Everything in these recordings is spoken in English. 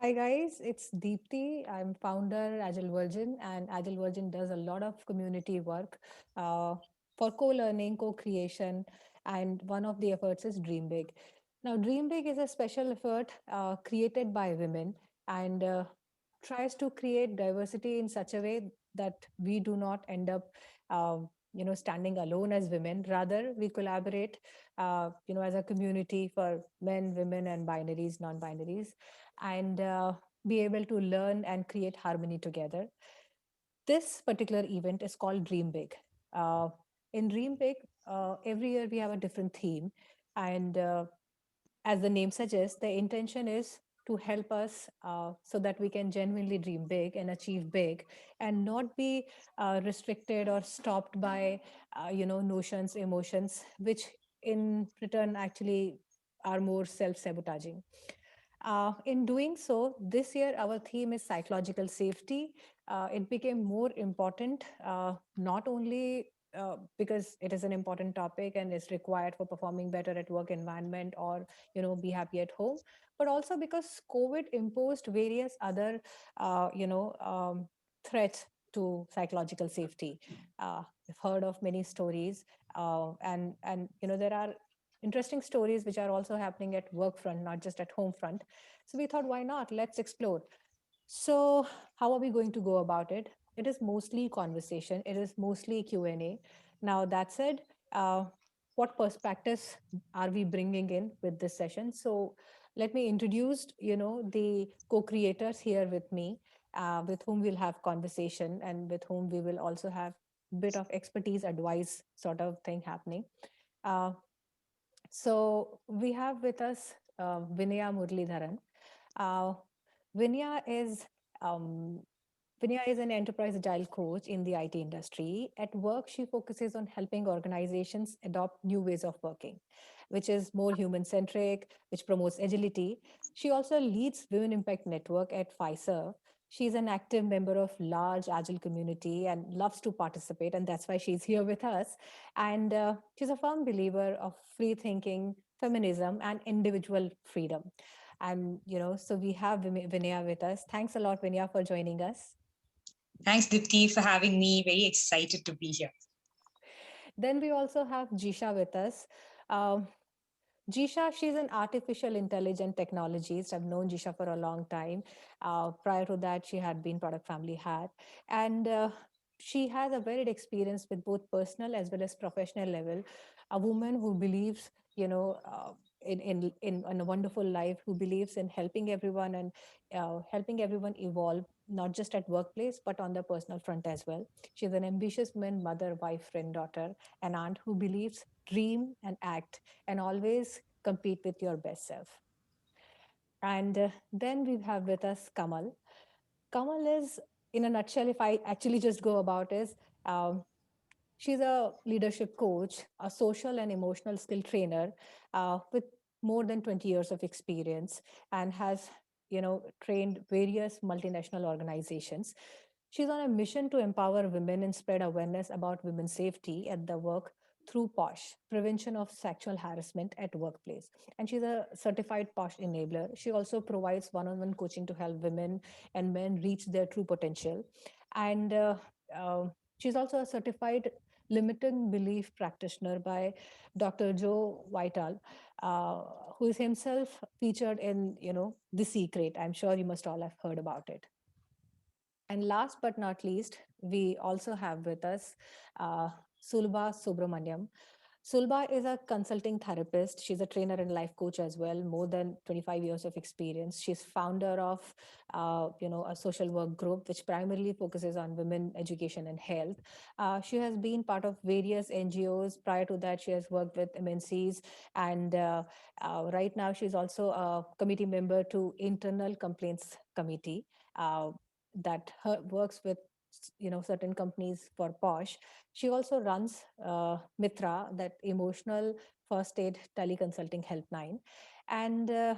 Hi guys, it's Deepti. I'm founder Agile Virgin, and Agile Virgin does a lot of community work uh, for co-learning, co-creation, and one of the efforts is Dream Big. Now, Dream Big is a special effort created by women and tries to create diversity in such a way that we do not end up, standing alone as women. Rather, we collaborate, as a community for men, women, and binaries, non-binaries and be able to learn and create harmony together. This particular event is called Dream Big. Uh, in Dream Big, every year we have a different theme. And as the name suggests, the intention is to help us so that we can genuinely dream big and achieve big and not be restricted or stopped by, notions, emotions, which in return actually are more self-sabotaging. In doing so, this year our theme is psychological safety. It became more important, not only because it is an important topic and is required for performing better at work environment or be happy at home, but also because COVID imposed various other threats to psychological safety. We've heard of many stories, and there are interesting stories which are also happening at work front, not just at home front. So we thought, why not? Let's explore. So how are we going to go about it? It is mostly conversation. It is mostly Q&A. Now that said, what perspectives are we bringing in with this session? So let me introduce, the co-creators here with me, with whom we'll have conversation and with whom we will also have bit of expertise advice sort of thing happening. Uh, so we have with us Vinaya Muralidharan. Uh, Vinaya is um, Vinaya is an enterprise agile coach in the IT industry. At work, she focuses on helping organizations adopt new ways of working, which is more human centric, which promotes agility. She also leads Women Impact Network at Pfizer. She's an active member of large agile community and loves to participate, and that's why she's here with us. And she's a firm believer of free thinking, feminism, and individual freedom. And so we have Vinaya with us. Thanks a lot, Vinaya, for joining us. Thanks, Dipti, for having me. Very excited to be here. Then we also have Jisha with us. Um, Jisha, she's an artificial intelligence technologist. I've known Jisha for a long time. Prior to that, she had been product family hat. And she has a varied experience with both personal as well as professional level. A woman who believes, in a wonderful life, who believes in helping everyone and helping everyone evolve, not just at workplace, but on the personal front as well. She's an ambitious woman, mother, wife, friend, daughter, an aunt who believes dream and act and always compete with your best self. And then we have with us Kamal. Kamal is, in a nutshell, if I actually just go about, is um, she's a leadership coach, a social and emotional skill trainer with more than 20 years of experience and has, trained various multinational organizations. She's on a mission to empower women and spread awareness about women's safety at the work through POSH, prevention of sexual harassment at workplace. And she's a certified POSH enabler. She also provides one-on-one coaching to help women and men reach their true potential. And she's also a certified limiting belief practitioner by Dr. Joe Whitall, uh, who is himself featured in, The Secret. I'm sure you must all have heard about it. And last but not least, we also have with us uh, Sulabha Subramaniam. Sulba is a consulting therapist. She's a trainer and life coach as well, more than 25 years of experience. She's founder of, a social work group which primarily focuses on women education and health. She has been part of various NGOs. Prior to that, she has worked with MNCs, and right now she's also a committee member to Internal Complaints Committee. That works with certain companies for POSH. She also runs Mitra, that emotional first aid teleconsulting helpline. And uh,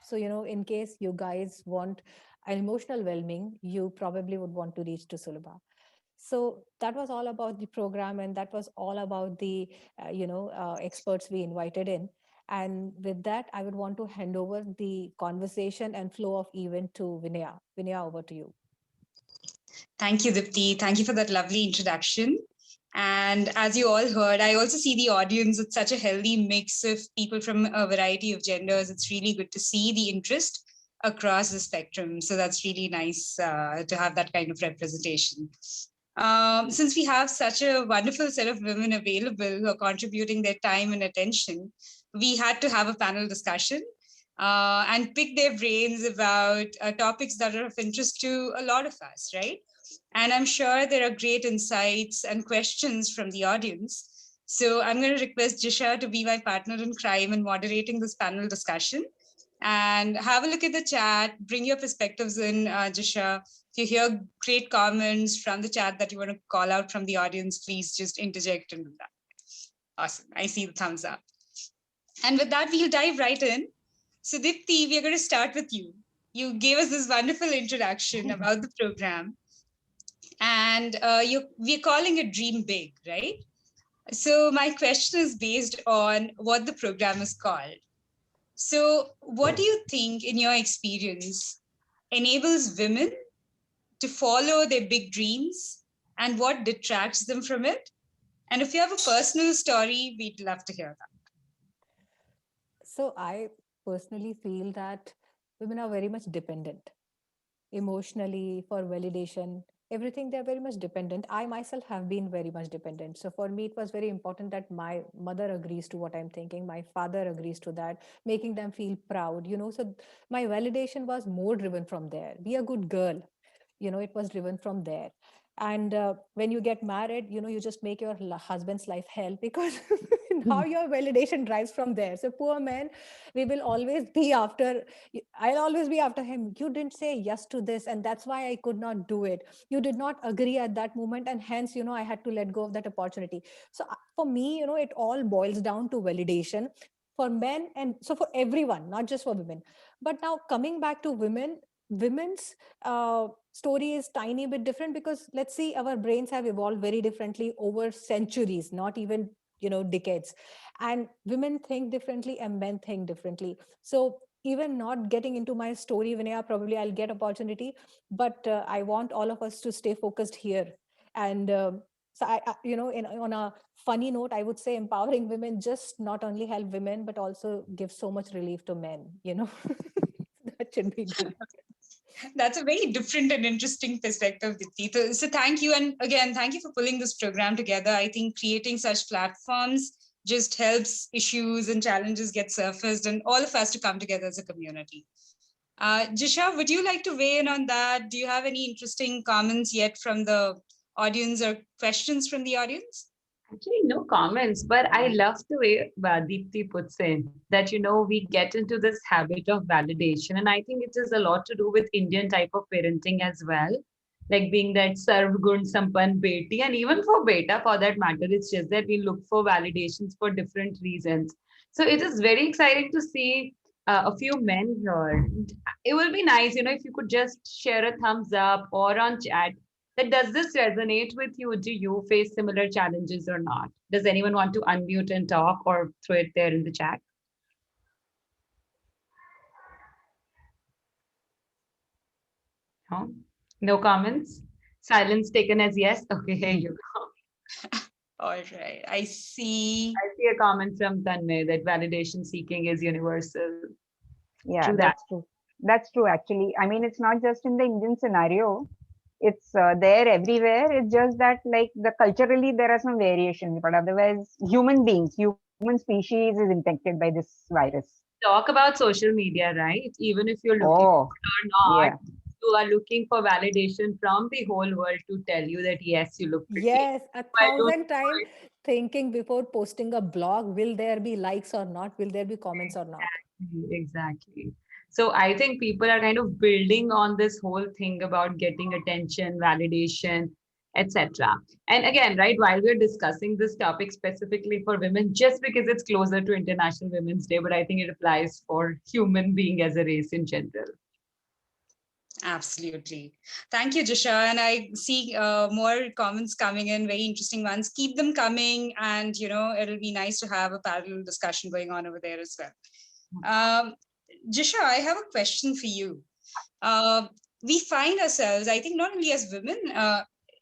so, in case you guys want an emotional well-being, you probably would want to reach to Sulabha. So that was all about the program, and that was all about the experts we invited in. And with that, I would want to hand over the conversation and flow of event to Vinaya. Vinaya, over to you. Thank you, Dipti. Thank you for that lovely introduction. And as you all heard, I also see the audience. It's such a healthy mix of people from a variety of genders. It's really good to see the interest across the spectrum. So that's really nice to have that kind of representation. Since we have such a wonderful set of women available who are contributing their time and attention, we had to have a panel discussion and pick their brains about topics that are of interest to a lot of us, right? And I'm sure there are great insights and questions from the audience. So I'm going to request Jisha to be my partner in crime in moderating this panel discussion. And have a look at the chat, bring your perspectives in, Jisha. If you hear great comments from the chat that you want to call out from the audience, please just interject and do that. Awesome. I see the thumbs up. And with that, we'll dive right in. So, Dipti, we're going to start with you. You gave us this wonderful introduction about the program, and we're calling it Dream Big, right? So, my question is based on what the program is called. So, what do you think, in your experience, enables women to follow their big dreams, and what detracts them from it? And if you have a personal story, we'd love to hear that. So I personally feel that women are very much dependent emotionally for validation. Everything, they're very much dependent. I myself have been very much dependent. So for me, it was very important that my mother agrees to what I'm thinking, my father agrees to that, making them feel proud, So my validation was more driven from there. Be a good girl, it was driven from there. And when you get married, you just make your husband's life hell, because now your validation drives from there. So poor man, we will always be after, I'll always be after him. You didn't say yes to this, and that's why I could not do it. You did not agree at that moment, and hence, I had to let go of that opportunity. So for me, it all boils down to validation for men, and so for everyone, not just for women. But now coming back to women's story is tiny bit different, because let's see, our brains have evolved very differently over centuries, not even decades. And women think differently and men think differently. So even not getting into my story, Vinaya, probably I'll get opportunity, but I want all of us to stay focused here. And so on a funny note, I would say empowering women just not only help women, but also give so much relief to men. That should be good. That's a very different and interesting perspective, Dipti. So thank you. And again, thank you for pulling this program together. I think creating such platforms just helps issues and challenges get surfaced and all of us to come together as a community. Jisha, would you like to weigh in on that? Do you have any interesting comments yet from the audience or questions from the audience? Actually, no comments, but I love the way Deepti puts in that, we get into this habit of validation. And I think it is a lot to do with Indian type of parenting as well, like being that sarv gun sampan beti. And even for beta, for that matter, it's just that we look for validations for different reasons. So it is very exciting to see a few men here. It will be nice, if you could just share a thumbs up or on chat that does this resonate with you? Do you face similar challenges or not? Does anyone want to unmute and talk or throw it there in the chat? No, no comments? Silence taken as yes? Okay, here you go. All right. I see. I see a comment from Tanmay that validation seeking is universal. Yeah, True that. that's true. That's true, actually. I mean, it's not just in the Indian scenario, it's there everywhere. It's just that, like, culturally, there are some variations, but otherwise, human species is infected by this virus. Talk about social media, right? Even if you're looking Oh, for it or yeah. not, you are looking for validation from the whole world to tell you that yes, you look pretty. Yes, a Why don't thousand you time thinking before posting a blog, will there be likes or not? Will there be comments or not? Exactly. So I think people are kind of building on this whole thing about getting attention, validation, etc. And again, right, while we're discussing this topic specifically for women, just because it's closer to International Women's Day, but I think it applies for human being as a race in general. Absolutely. Thank you, Jisha. And I see more comments coming in, very interesting ones. Keep them coming. And, it'll be nice to have a parallel discussion going on over there as well. Jisha, I have a question for you. We find ourselves, I think, not only as women,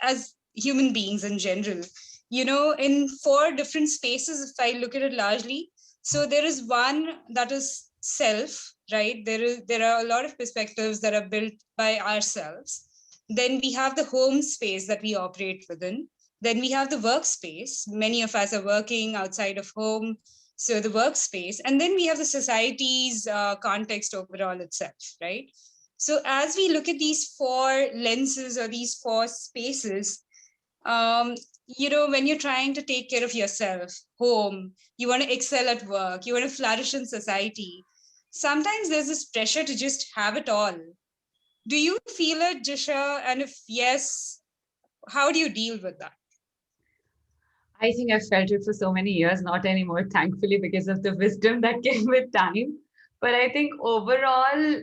as human beings in general, in four different spaces, if I look at it largely. So there is one that is self, right? There are a lot of perspectives that are built by ourselves. Then we have the home space that we operate within. Then we have the workspace. Many of us are working outside of home, so the workspace. And then we have the society's context overall itself, right? So as we look at these four lenses or these four spaces, um, when you're trying to take care of yourself, home, you want to excel at work, you want to flourish in society, sometimes there's this pressure to just have it all. Do you feel it, Jisha? And if yes, how do you deal with that? I think I've felt it for so many years, not anymore, thankfully, because of the wisdom that came with time. But I think overall,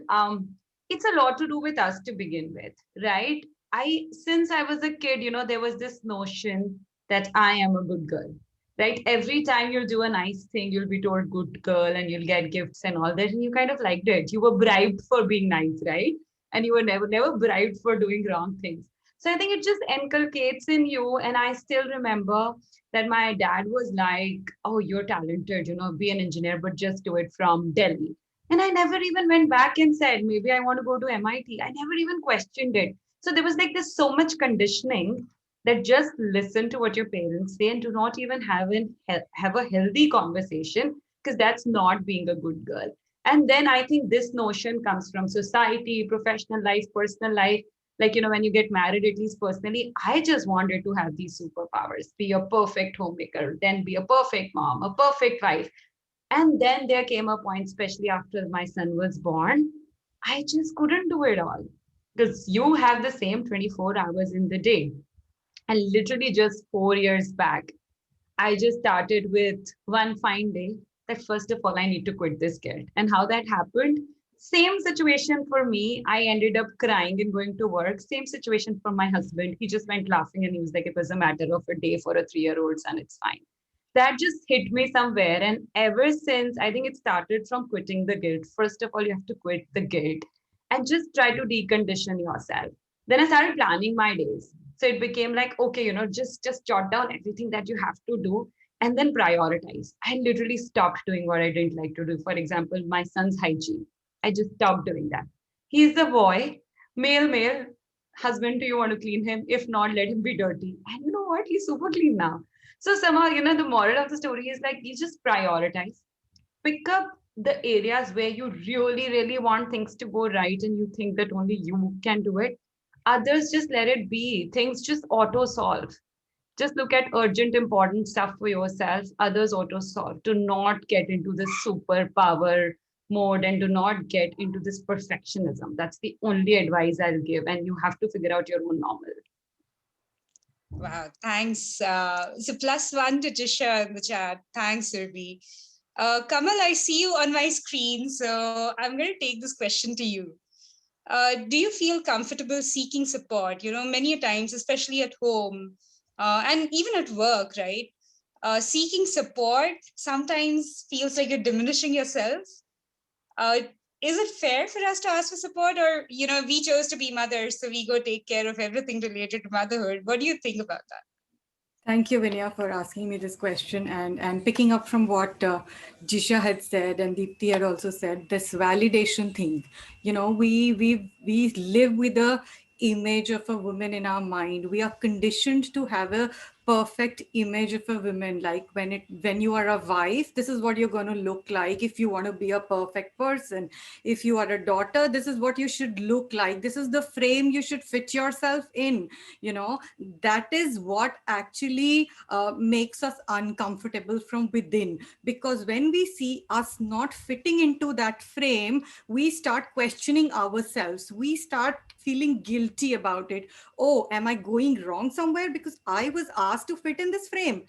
it's a lot to do with us to begin with, right? Since I was a kid, there was this notion that I am a good girl, right? Every time you'll do a nice thing, you'll be told good girl and you'll get gifts and all that. And you kind of liked it. You were bribed for being nice, right? And you were never bribed for doing wrong things. So I think it just inculcates in you. And I still remember that my dad was like, oh, you're talented, be an engineer, but just do it from Delhi. And I never even went back and said, maybe I want to go to MIT. I never even questioned it. So there was like this so much conditioning that just listen to what your parents say and do not even have a healthy conversation, because that's not being a good girl. And then I think this notion comes from society, professional life, personal life. Like, when you get married, at least personally, I just wanted to have these superpowers, be a perfect homemaker, then be a perfect mom, a perfect wife. And then there came a point, especially after my son was born, I just couldn't do it all, because you have the same 24 hours in the day. And literally just 4 years back, I just started with one fine day that first of all, I need to quit this guilt. And how that happened, same situation for me. I ended up crying and going to work. Same situation for my husband. He just went laughing and he was like, it was a matter of a day for a 3-year-old son. It's fine. That just hit me somewhere. And ever since, I think it started from quitting the guilt. First of all, you have to quit the guilt and just try to decondition yourself. Then I started planning my days. So it became like, okay, just jot down everything that you have to do and then prioritize. I literally stopped doing what I didn't like to do. For example, my son's hygiene. I just stopped doing that. He's a boy, male. Husband, do you want to clean him? If not, let him be dirty. And you know what? He's super clean now. So somehow, the moral of the story is like you just prioritize. Pick up the areas where you really, really want things to go right and you think that only you can do it. Others, just let it be. Things just auto solve. Just look at urgent, important stuff for yourself. Others auto solve. Do not get into this superpower mode and do not get into this perfectionism. That's the only advice I'll give. And you have to figure out your own normal. Wow, thanks. So +1 to Jisha in the chat. Thanks, Urbi. Kamal, I see you on my screen, so I'm going to take this question to you. Do you feel comfortable seeking support? Many a times, especially at home and even at work, right? Seeking support sometimes feels like you're diminishing yourself. Is it fair for us to ask for support, or we chose to be mothers, so we go take care of everything related to motherhood? What do you think about that? Thank you, Vinaya, for asking me this question and picking up from what Jisha had said and Deepti had also said, this validation thing. We live with a image of a woman in our mind. We are conditioned to have a perfect image of a woman. Like when you are a wife, this is what you're going to look like if you want to be a perfect person. If you are a daughter, this is what you should look like. This is the frame you should fit yourself in. That is what actually makes us uncomfortable from within, because when we see us not fitting into that frame, we start questioning ourselves. We start feeling guilty about it. Oh, am I going wrong somewhere because I was asked to fit in this frame?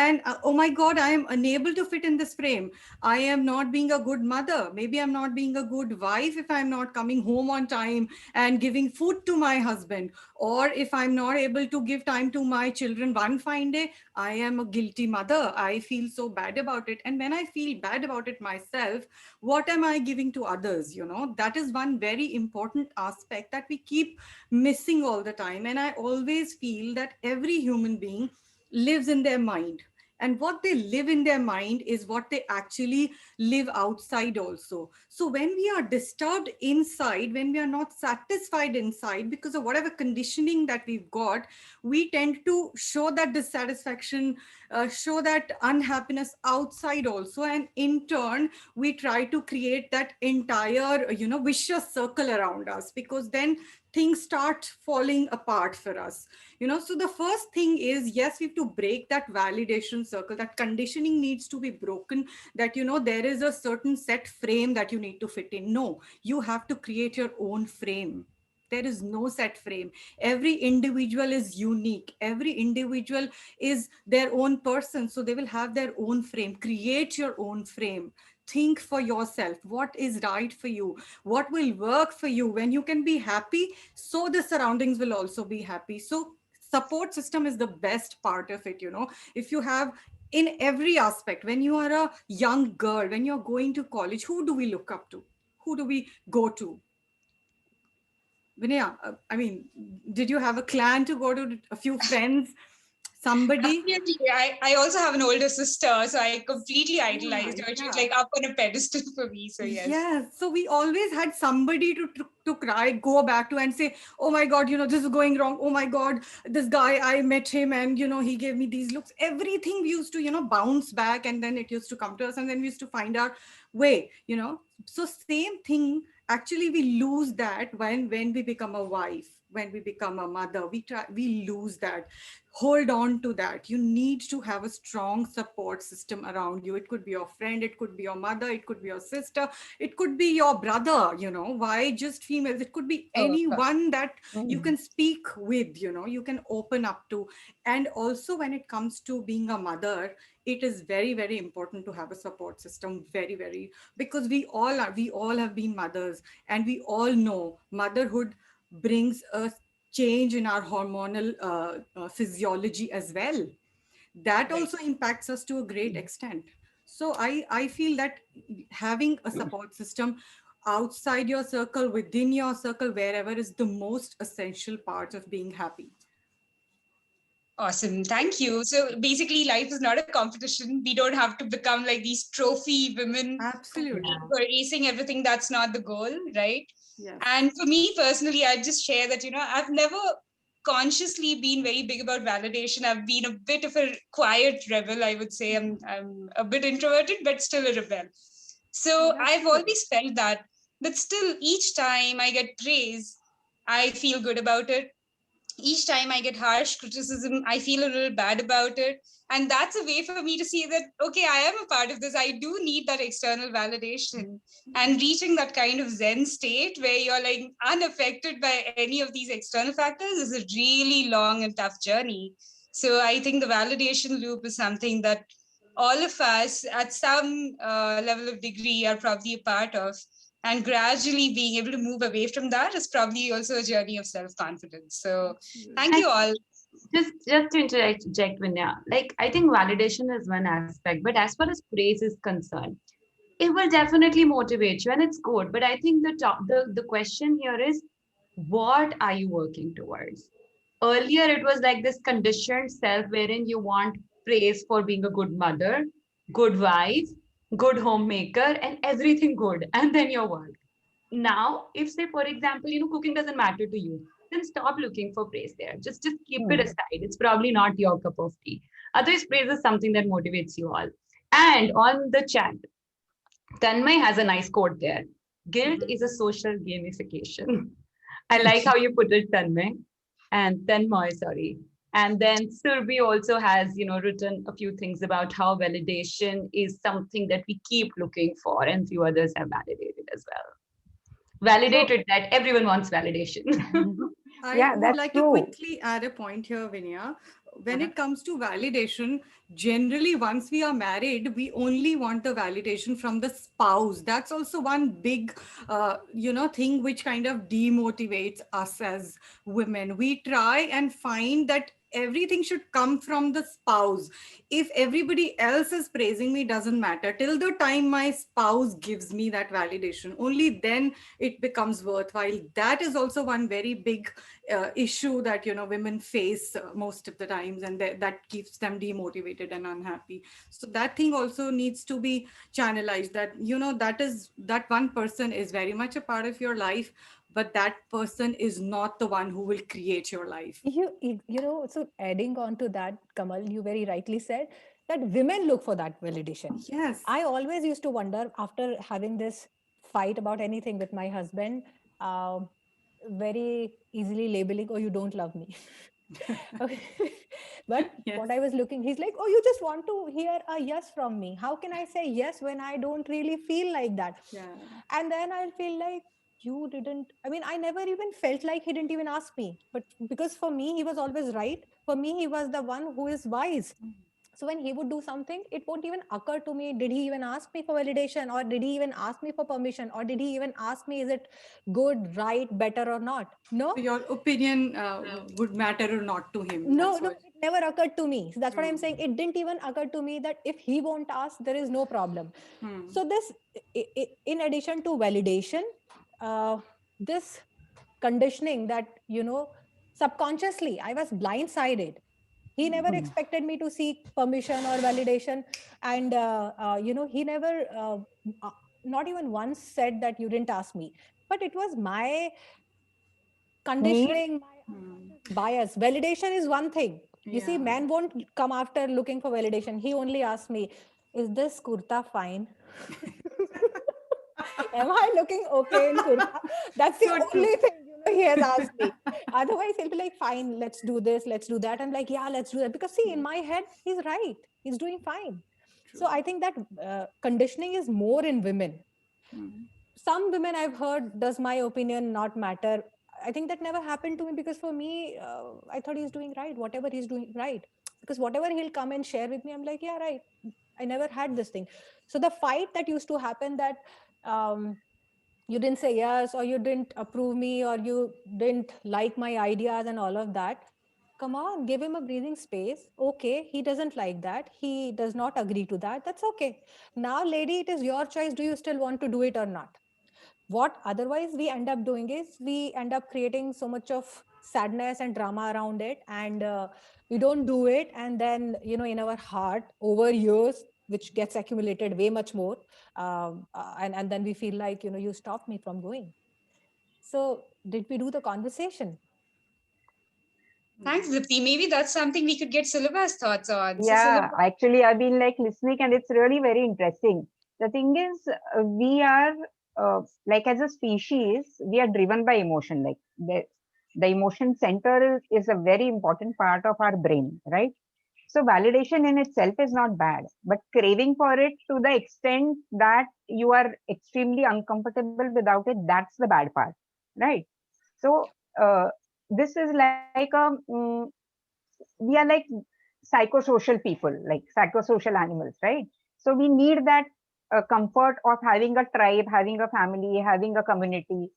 and oh my god, I am unable to fit in this frame. I am not being a good mother, maybe I'm not being a good wife if I'm not coming home on time and giving food to my husband, or if I'm not able to give time to my children one fine day, I am a guilty mother. I feel so bad about it. And when I feel bad about it myself, what am I giving to others? That is one very important aspect that we keep missing all the time. And I always feel that every human being lives in their mind, and what they live in their mind is what they actually live outside also. So when we are disturbed inside, when we are not satisfied inside because of whatever conditioning that we've got, we tend to show that dissatisfaction, show that unhappiness outside also, and in turn we try to create that entire vicious circle around us, because then things start falling apart for us. So the first thing is, yes, we have to break that validation circle. That conditioning needs to be broken, that there is a certain set frame that you need to fit in. No, you have to create your own frame. There is no set frame. Every individual is unique. Every individual is their own person, so they will have their own frame. Create your own frame. Think for yourself what is right for you, what will work for you. When you can be happy, so the surroundings will also be happy. So support system is the best part of it. If you have, in every aspect, when you are a young girl, when you're going to college, who do we look up to? Who do we go to? Vinaya, I mean, did you have a clan to go to, a few friends, somebody? Absolutely. I also have an older sister, so I completely idolized her. She was Yeah. like up on a pedestal for me. So yes. Yes. So we always had somebody to cry, go back to and say, oh my God, this is going wrong. Oh my God, this guy, I met him and, he gave me these looks. Everything we used to, bounce back, and then it used to come to us, and then we used to find our way. So same thing, actually we lose that when we become a wife, when we become a mother, we lose that. Hold on to that. You need to have a strong support system around you. It could be your friend, it could be your mother, it could be your sister, it could be your brother. Why just females? It could be Oh, of course. anyone that you Mm. can speak with, you can open up to. And also when it comes to being a mother, it is very, very important to have a support system. Very, very, because we all have been mothers, and we all know motherhood brings a change in our hormonal physiology as well. That Right. also impacts us to a great extent. So I feel that having a support system outside your circle, within your circle, wherever, is the most essential part of being happy. Awesome. Thank you. So basically, life is not a competition. We don't have to become like these trophy women Absolutely. who are acing everything. That's not the goal, right? Yes. And for me personally, I just share that, I've never consciously been very big about validation. I've been a bit of a quiet rebel, I would say. I'm a bit introverted, but still a rebel. So That's I've good. always felt that. But still, each time I get praise, I feel good about it. Each time I get harsh criticism, I feel a little bad about it. And that's a way for me to see that, okay, I am a part of this. I do need that external validation. And reaching that kind of Zen state where you're like unaffected by any of these external factors is a really long and tough journey. So I think the validation loop is something that all of us at some level of degree are probably a part of, and gradually being able to move away from that is probably also a journey of self-confidence. So thank And you all. just to interject, Vinaya, like I think validation is one aspect, but as far as praise is concerned, it will definitely motivate you and it's good. But I think the question here is, what are you working towards? Earlier, it was like this conditioned self wherein you want praise for being a good mother, good wife, good homemaker, and everything good, and then your work. Now, if say for example, cooking doesn't matter to you, then stop looking for praise there. Just keep it Mm. aside. It's probably not your cup of tea. Otherwise, praise is something that motivates you all. And on the chat, Tanmay has a nice quote there. Guilt is a social gamification. I like how you put it, Tanmay. And Tanmay, sorry. And then Surbi also has, written a few things about how validation is something that we keep looking for, and few others have validated as well. So, Validated that everyone wants validation. I yeah, would that's like to true. quickly add a point here, Vinaya. when it comes to validation, generally once we are married, we only want the validation from the spouse. That's also one big, thing which kind of demotivates us as women. We try and find that everything should come from the spouse. If everybody else is praising me, doesn't matter, till the time my spouse gives me that validation, only then it becomes worthwhile. That is also one very big issue that women face most of the times, and that keeps them demotivated and unhappy. So that thing also needs to be channelized, that that one person is very much a part of your life, but that person is not the one who will create your life. So adding on to that, Kamal, you very rightly said that women look for that validation. Yes. I always used to wonder after having this fight about anything with my husband, um, very easily labeling, oh, you don't love me. Okay. But Yes. what I was looking, he's like, oh, you just want to hear a yes from me. How can I say yes when I don't really feel like that? Yeah. And then I'll feel like, you didn't, I mean, I never even felt like he didn't even ask me. But because for me, he was always right. For me, he was the one who is wise. So when he would do something, it won't even occur to me, did he even ask me for validation, or did he even ask me for permission, or did he even ask me, is it good, right, better or not? So No. your opinion would matter or not to him. No, That's no, what. it never occurred to me. So that's what I'm Hmm. saying. It didn't even occur to me that if he won't ask, there is no problem. Hmm. So this, in addition to validation, uh, this conditioning that, subconsciously I was blindsided. He never expected me to seek permission or validation. And, he never, uh, not even once said that you didn't ask me. But it was my Need. conditioning, my Hmm. unconscious bias. Validation is one thing. You see, Yeah. man won't come after looking for validation. He only asks me, is this kurta fine? Am I looking okay in kurta? That's the So true. only thing, he has asked me. Otherwise, he'll be like, fine, let's do this, let's do that. I'm like, yeah, let's do that. Because see, in my head, he's right. He's doing fine. So True. I think that conditioning is more in women. Hmm. Some women I've heard, does my opinion not matter? I think that never happened to me, because for me, I thought he's doing right, whatever he's doing right. Because whatever he'll come and share with me, I'm like, yeah, right. I never had this thing. So the fight that used to happen, that um, you didn't say yes, or you didn't approve me, or you didn't like my ideas and all of that, come on, give him a breathing space. Okay, he doesn't like that, he does not agree to that, that's okay. Now, lady, it is your choice, do you still want to do it or not? What otherwise we end up doing is, we end up creating so much of sadness and drama around it, and we don't do it, and then, in our heart, over years, which gets accumulated way much more, and then we feel like, you stopped me from going. So did we do the conversation? Thanks, Dipti. Maybe that's something we could get Sulabha's thoughts on. So, Yeah, Sulabha, actually, I've been like listening, and it's really very interesting. The thing is, we are like as a species, we are driven by emotion. Like the emotion center is a very important part of our brain, right? So validation in itself is not bad, but craving for it to the extent that you are extremely uncomfortable without it, that's the bad part, right? So this is like we are like psychosocial people, like psychosocial animals, right? So we need that comfort of having a tribe, having a family, having a community,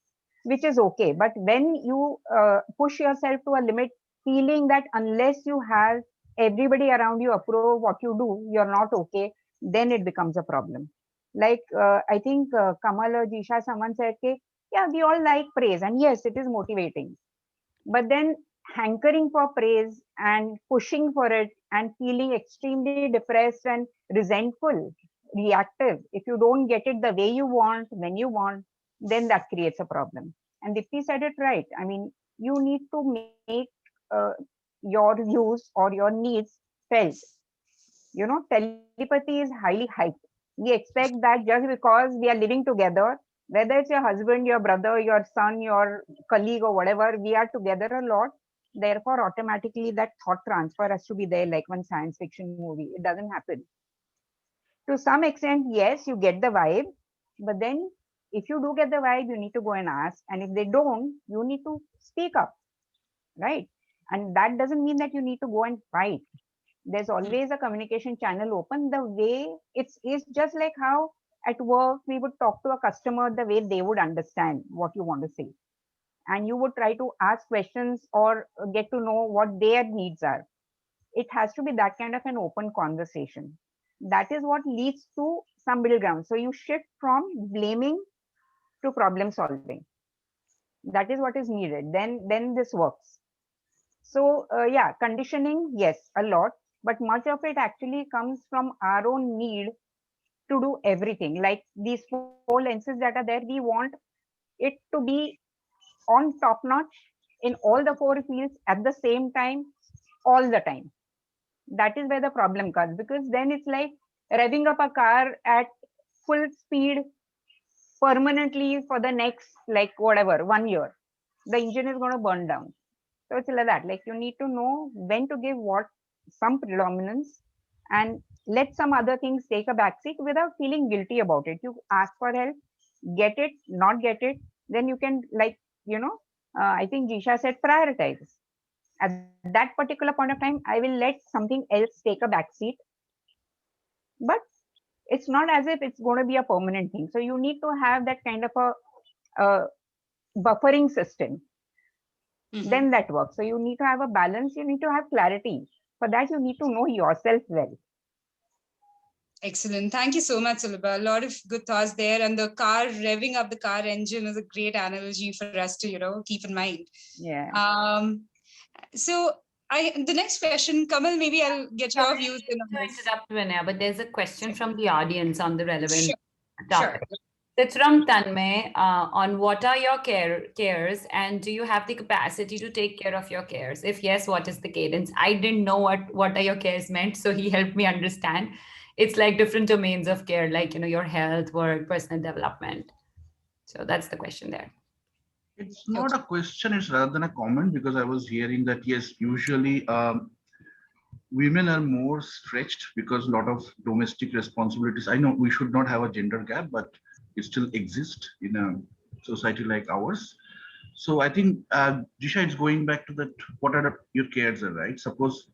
which is okay. But when you push yourself to a limit, feeling that unless you have everybody around you approve what you do, you're not okay, then it becomes a problem. Like I think Kamal or Jisha, someone said, okay, yeah, we all like praise, and yes, it is motivating, but then hankering for praise and pushing for it and feeling extremely depressed and resentful, reactive, if you don't get it the way you want, when you want, then that creates a problem. And Dipti said it right. I mean, you need to make uh, your views or your needs felt. Telepathy is highly hyped. We expect that just because we are living together, whether it's your husband, your brother, your son, your colleague, or whatever, we are together a lot. Therefore, automatically that thought transfer has to be there, like one science fiction movie. It doesn't happen. To some extent, yes, you get the vibe, but then if you do get the vibe, you need to go and ask. And if they don't, you need to speak up, right? And that doesn't mean that you need to go and fight. There's Mhm. always a communication channel open. The way it's just like how at work we would talk to a customer the way they would understand what you want to say, and you would try to ask questions or get to know what their needs are. It has to be that kind of an open conversation. That is what leads to some middle ground. So you shift from blaming to problem solving. That is what is needed. Then this works. So yeah, conditioning, yes, a lot, but much of it actually comes from our own need to do everything. Like these four lenses that are there, we want it to be on top notch in all the four fields at the same time, all the time. That is where the problem comes, because then it's like revving up a car at full speed permanently for the next, like, whatever, 1 year. The engine is going to burn down. So it's like that. Like, you need to know when to give what some predominance and let some other things take a backseat without feeling guilty about it. You ask for help, get it, not get it, then you can, like, you know, I think Jisha said prioritize. At that particular point of time, I will let something else take a backseat, but it's not as if it's going to be a permanent thing. So you need to have that kind of a buffering system, Mhm. then that works. So you need to have a balance, you need to have clarity. For that, you need to know yourself well. Excellent. Thank you so much, Sulabha. A lot of good thoughts there. And the car revving up the car engine is a great analogy for us to, keep in mind. Yeah. Um, so the next question, Kamal, maybe I'll get your Sorry views in on to this. interrupt, Vinaya, but there's a question from the audience on the relevant Sure, sure. topic. It's from Tanmay on what are your cares and do you have the capacity to take care of your cares? If yes, what is the cadence? I didn't know what are your cares meant, so he helped me understand. It's like different domains of care, like your health, work, personal development. So that's the question there. It's not Okay. a question, it's rather than a comment, because I was hearing that yes, usually women are more stretched because a lot of domestic responsibilities. I know we should not have a gender gap, but it still exists in a society like ours. So I think, Jisha, it's going back to that. What are your cares, are right? Suppose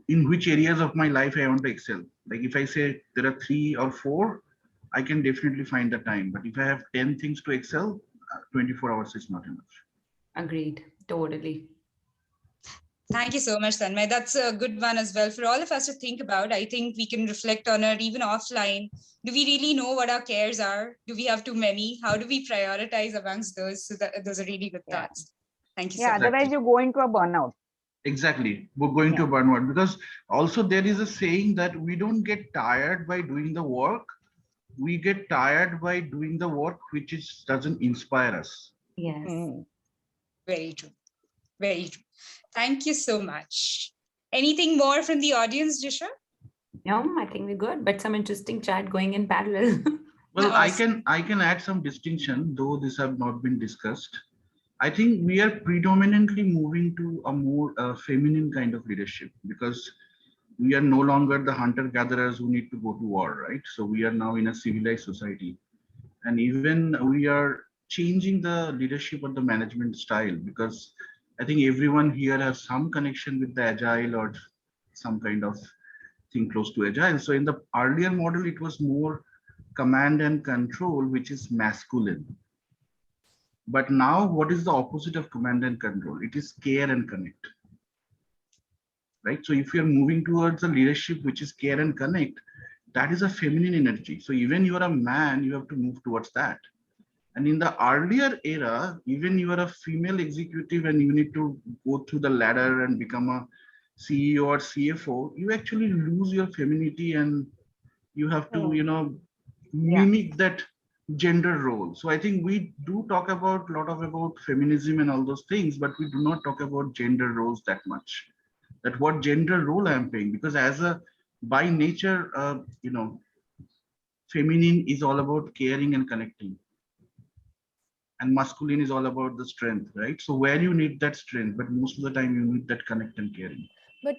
in which areas of my life I want to excel. Like if I say there are three or four, I can definitely find the time. But if I have 10 things to excel, 24 hours is not enough. Agreed. Totally. Thank you so much, Tanmay. That's a good one as well for all of us to think about. I think we can reflect on it even offline. Do we really know what our cares are? Do we have too many? How do we prioritize amongst those? So those are really good Yeah. thoughts. Thank you so Yeah. much. Exactly. Otherwise, you go into a burnout. Exactly. We're going Yeah. to burnout because also there is a saying that we don't get tired by doing the work. We get tired by doing the work which is doesn't inspire us. Yes. Mm. Very true. Very true. Thank you so much. Anything more from the audience, Jisha? No, I think we're good, but some interesting chat going in parallel. Well, I Awesome. can I can add some distinction, though this have not been discussed. I think we are predominantly moving to a more feminine kind of leadership because we are no longer the hunter gatherers who need to go to war, right? So we are now in a civilized society, and even we are changing the leadership or the management style because I think everyone here has some connection with the agile or some kind of thing close to agile. So in the earlier model, it was more command and control, which is masculine. But now, what is the opposite of command and control? It is care and connect, right? So if you're moving towards a leadership which is care and connect, that is a feminine energy. So even you are a man, you have to move towards that. And in the earlier era, even you are a female executive and you need to go through the ladder and become a CEO or CFO, you actually lose your femininity and you have to, Mm. Yeah. mimic that gender role. So I think we do talk about a lot of about feminism and all those things, but we do not talk about gender roles that much. That what gender role I am playing, because as a by nature, feminine is all about caring and connecting and masculine is all about the strength, right? So where you need that strength, but most of the time you need that connect and caring. But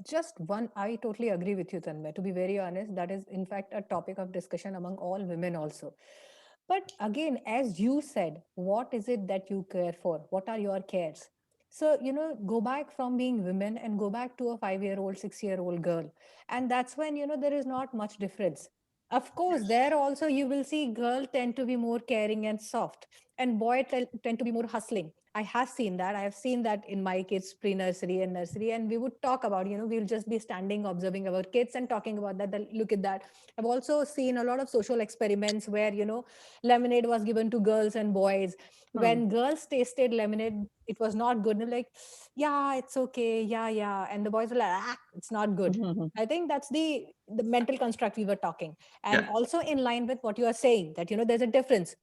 just one, I totally agree with you, Tanmay. To be very honest, that is in fact a topic of discussion among all women also. But again, as you said, what is it that you care for? What are your cares? So, go back from being women and go back to a 5-year-old, 6-year-old girl. And that's when, there is not much difference. Of course, Yes. there also you will see girl tend to be more caring and soft, and boy tend to be more hustling. I have seen that. I have seen that in my kids' pre-nursery and nursery, and we would talk about, we'll just be standing observing our kids and talking about that. Look at that. I've also seen a lot of social experiments where, lemonade was given to girls and boys. Hmm. When girls tasted lemonade, it was not good. And they're like, yeah, it's okay. Yeah, yeah. And the boys were like, it's not good. I think that's the mental construct we were talking. And Yeah. also in line with what you are saying, that, there's a difference.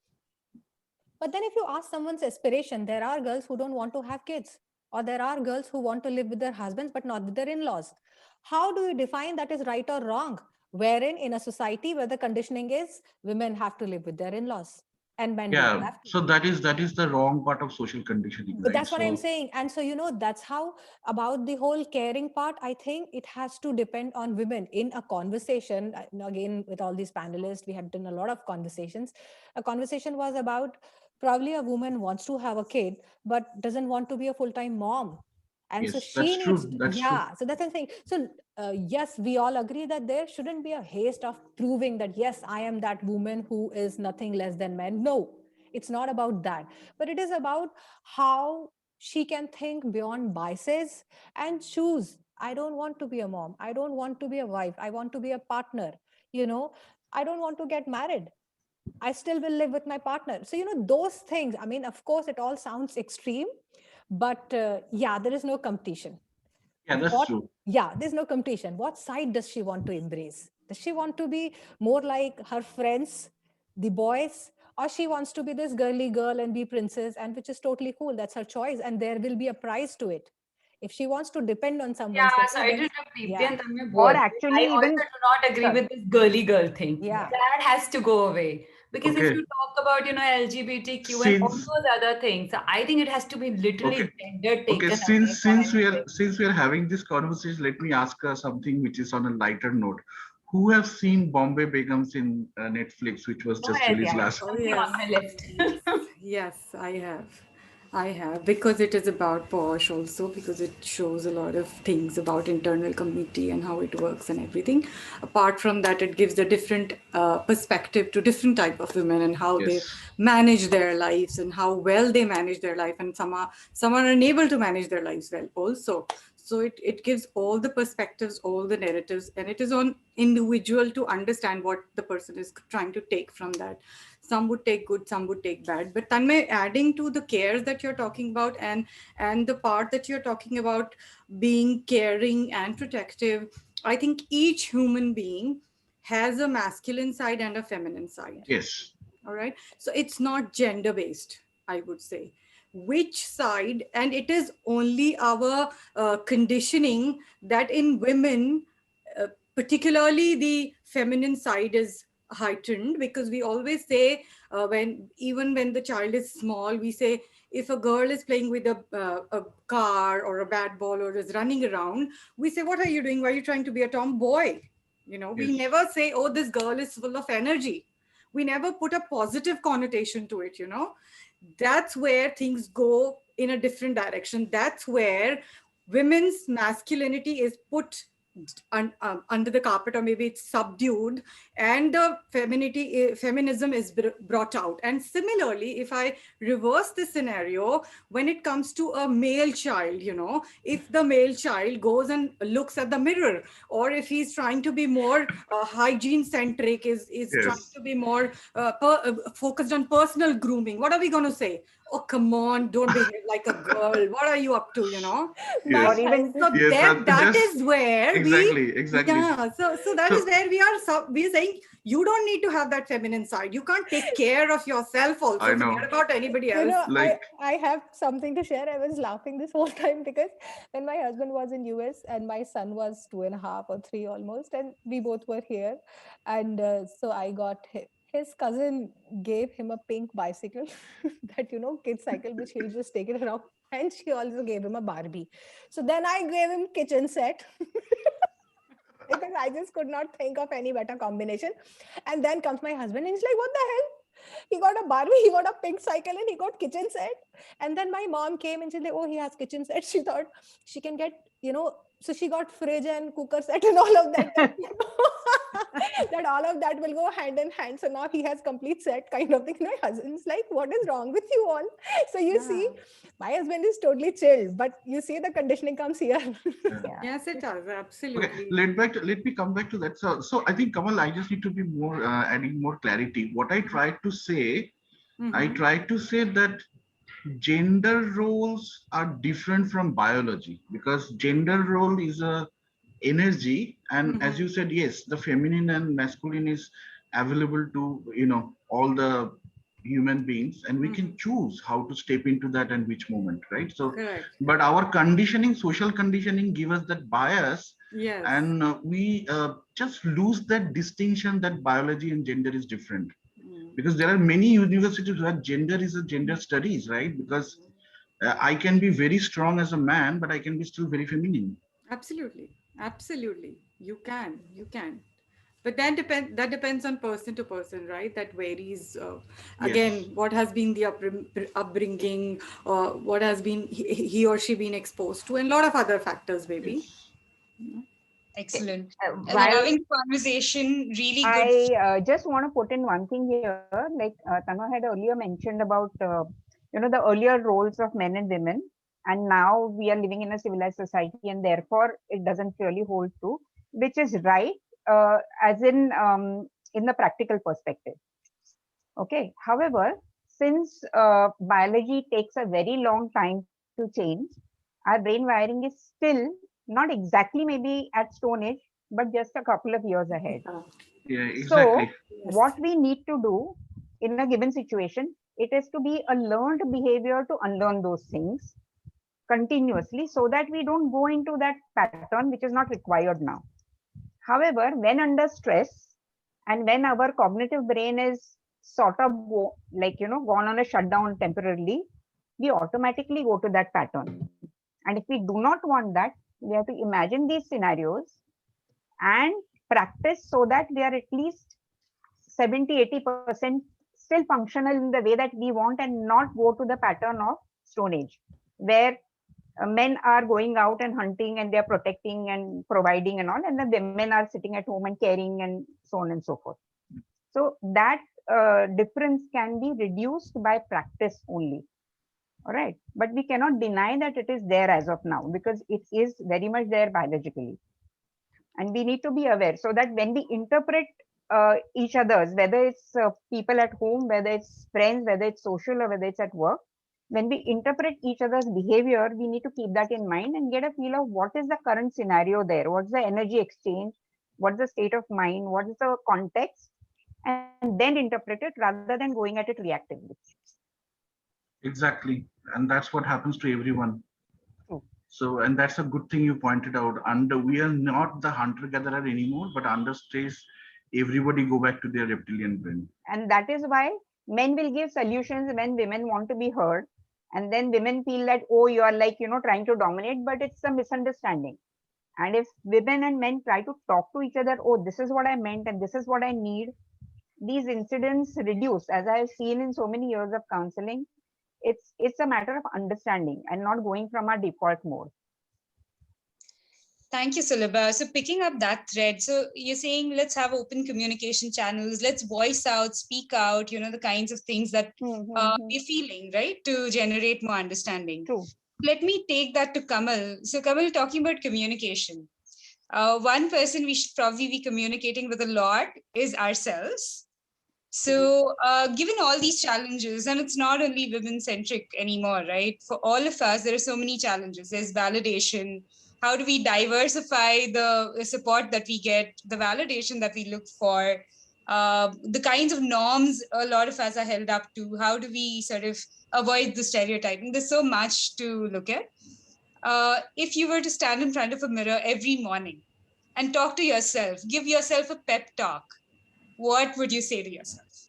But then if you ask someone's aspiration, there are girls who don't want to have kids, or there are girls who want to live with their husbands but not with their in-laws. How do you define that is right or wrong? Wherein in a society where the conditioning is women have to live with their in-laws and men don't Yeah. have to. So that is the wrong part of social conditioning, But right? that's what I'm So saying. And so, that's how, about the whole caring part, I think it has to depend on women in a conversation. Again, with all these panelists, we had done a lot of conversations. A conversation was about, probably a woman wants to have a kid, but doesn't want to be a full-time mom. And so yes, she that's needs, true. That's true. yeah. So that's the thing. So, yes, we all agree that there shouldn't be a haste of proving that, yes, I am that woman who is nothing less than men. No, it's not about that, but it is about how she can think beyond biases and choose. I don't want to be a mom. I don't want to be a wife. I want to be a partner. You know, I don't want to get married. I still will live with my partner. So, those things, I mean, of course, it all sounds extreme, but yeah, there is no competition. Yeah, that's What, true. yeah, there's no competition. What side does she want to embrace? Does she want to be more like her friends, the boys, or she wants to be this girly girl and be princess, and which is totally cool. That's her choice, and there will be a price to it. If she wants to depend on someone, Yeah, simply, sorry then to interrupt Deepti yeah, and Tanmay Or both. I actually, also even do not agree sorry. with this girly girl thing. yeah. That has to go away. Because if Okay. you talk about, LGBTQ and all Since those other things, I think it has to be okay. literally gender Okay, taken away since from since we are everything. since we are having this conversation, let me ask something which is on a lighter note. Who have seen Bombay Begums in Netflix, which was Go just ahead, released yeah. last? Oh, Something yes. on my list. Yes. Yes, I have. I have, because it is about Posh also, because it shows a lot of things about internal committee and how it works and everything. Apart from that, it gives a different perspective to different type of women and how they Yes. manage their lives and how well they manage their life, and some are unable to manage their lives well also. So it gives all the perspectives, all the narratives, and it is on individual to understand what the person is trying to take from that. Some would take good, some would take bad. But Tanmay, adding to the cares that you're talking about, and the part that you're talking about being caring and protective, I think each human being has a masculine side and a feminine side. Yes. All right. So it's not gender based, I would say. Which side, and it is only our conditioning that in women, uh, particularly the feminine side is heightened, because we always say, when even when the child is small, we say, if a girl is playing with a car or a bat ball or is running around, we say, what are you doing? Why are you trying to be a tomboy? We Yes. never say, oh, this girl is full of energy. We never put a positive connotation to it. That's where things go in a different direction. That's where women's masculinity is put under the carpet, or maybe it's subdued, and the feminism is brought out. And similarly, if I reverse the scenario, when it comes to a male child, if the male child goes and looks at the mirror, or if he's trying to be more hygiene centric, is trying Yes. to be more focused on personal grooming, what are we going to say? Oh, come on, don't behave like a girl. What are you up to, My Or Yes. even So husband, Yes. that Just is where we, exactly. Exactly. yeah. So that is So where we are saying, you don't need to have that feminine side. You can't take care of yourself I also. Forget know, about anybody else. like, I have something to share. I was laughing this whole time because when my husband was in US and my son was 2.5 or 3 almost, and we both were here, and so I got his cousin gave him a pink bicycle, that kid cycle, which he'll just take it around, and she also gave him a Barbie. So then I gave him kitchen set. Because I just could not think of any better combination. And then comes my husband and he's like, what the hell? He got a Barbie, he got a pink cycle, and he got kitchen set. And then my mom came and said, like, oh, he has kitchen set. She thought she can get, so she got fridge and cooker set and all of that. That all of that will go hand in hand. So now he has complete set kind of thing. My husband's like, what is wrong with you all? So you see, my husband is totally chilled, but you see the conditioning comes here. Yes, it does. Okay, Absolutely. let me come back to that. So I think, Kamal, I just need to be more adding more clarity. What I tried to say, I Mhm. tried to say that gender roles are different from biology, because gender role is a energy, and as you said, yes, the feminine and masculine is available to all the human beings, and we can choose how to step into that and which moment, right? So Correct. but our conditioning, social conditioning, give us that bias, Yes. and we just lose that distinction that biology and gender is different, because there are many universities where gender is a gender studies, right? Because I can be very strong as a man, but I can be still very feminine. Absolutely. Absolutely. You can. But that depends on person to person, right? That varies. Again, Yes. what has been the upbringing, what has been he or she been exposed to, and a lot of other factors, maybe. Yes. Excellent. We're While having a conversation, really good. I just want to put in one thing here, like Tanu had earlier mentioned about the earlier roles of men and women, and now we are living in a civilized society, and therefore it doesn't really hold true, which is right, as in the practical perspective. Okay. However, since biology takes a very long time to change, our brain wiring is still not exactly maybe at Stone Age, but just a couple of years ahead. Yeah, So, exactly. what we need to do in a given situation, it is to be a learned behavior to unlearn those things continuously so that we don't go into that pattern which is not required now. However, when under stress and when our cognitive brain is sort of gone on a shutdown temporarily, we automatically go to that pattern. And if we do not want that, we have to imagine these scenarios and practice so that we are at least 70-80% still functional in the way that we want, and not go to the pattern of Stone Age, where men are going out and hunting and they're protecting and providing and all, and the women are sitting at home and caring and so on and so forth. So that difference can be reduced by practice only. All right. But we cannot deny that it is there as of now, because it is very much there biologically. And we need to be aware so that when we interpret each other's, whether it's people at home, whether it's friends, whether it's social, or whether it's at work, when we interpret each other's behavior, we need to keep that in mind and get a feel of what is the current scenario there, what's the energy exchange, what's the state of mind, what is the context, and then interpret it rather than going at it reactively. Exactly. And that's what happens to everyone. True. So, and that's a good thing you pointed out. Under we are not the hunter gatherer anymore, but under stress, everybody go back to their reptilian brain. And that is why men will give solutions when women want to be heard. And then women feel that, oh, you are like, trying to dominate, but it's a misunderstanding. And if women and men try to talk to each other, oh, this is what I meant and this is what I need, these incidents reduce. As I have seen in so many years of counseling, it's a matter of understanding and not going from our default mode. Thank you, Sulabha. So picking up that thread, so you're saying let's have open communication channels, let's voice out, speak out, the kinds of things that we're feeling, right, to generate more understanding. True. Let me take that to Kamal. So Kamal, talking about communication, one person we should probably be communicating with a lot is ourselves. So given all these challenges, and it's not only women-centric anymore, right? For all of us, there are so many challenges. There's validation. How do we diversify the support that we get, the validation that we look for, the kinds of norms a lot of us are held up to? How do we sort of avoid the stereotyping? There's so much to look at. If you were to stand in front of a mirror every morning and talk to yourself, give yourself a pep talk, what would you say to yourself?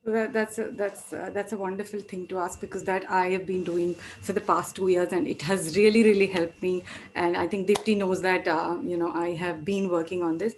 That's a wonderful thing to ask, because that I have been doing for the past 2 years, and it has really helped me. And I think Dipti knows that I have been working on this.